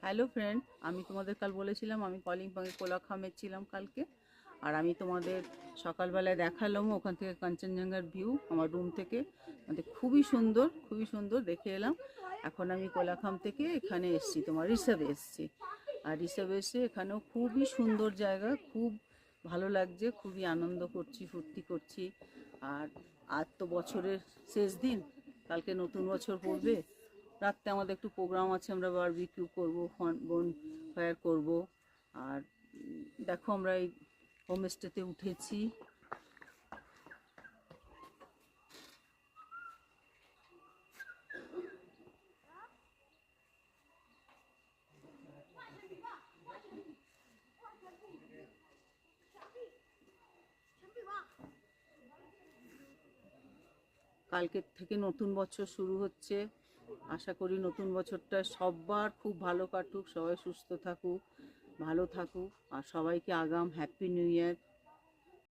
Hello friend, আমি তোমাদের কাল বলেছিলাম আমি কলিম্পংয়ে কোলাখামে ছিলাম কালকে। আর আমি তোমাদের সকালবেলায় দেখালাম ওখান থেকে কাঞ্চনজঙ্ঘার ভিউ আমার রুম থেকে। আমাদের খুবই সুন্দর, খুবই সুন্দর দেখে এলাম। এখন আমি কোলাখাম থেকে এখানে এসেছি, তোমার রিসেভে এসেছি। আর রিসেভে এসে এখানেও খুবই সুন্দর জায়গা, খুব ভালো লাগছে, খুবই আনন্দ করছি, ফুর্তি করছি। আর আজ তো বছরের শেষ দিন, কালকে নতুন বছর পড়বে। রাত্রে আমাদের একটু প্রোগ্রাম আছে, আমরা বারবিকিউ করবো, বন ফায়ার করবো। আর দেখো আমরা এই হোমস্টেতে উঠেছি। কালকের থেকে নতুন বছর শুরু হচ্ছে। আশা করি নতুন বছরটা সবার খুব ভালো কাটুক, সবাই সুস্থ থাকুক, ভালো থাকুক। আর সবাইকে আগাম হ্যাপি নিউ ইয়ার।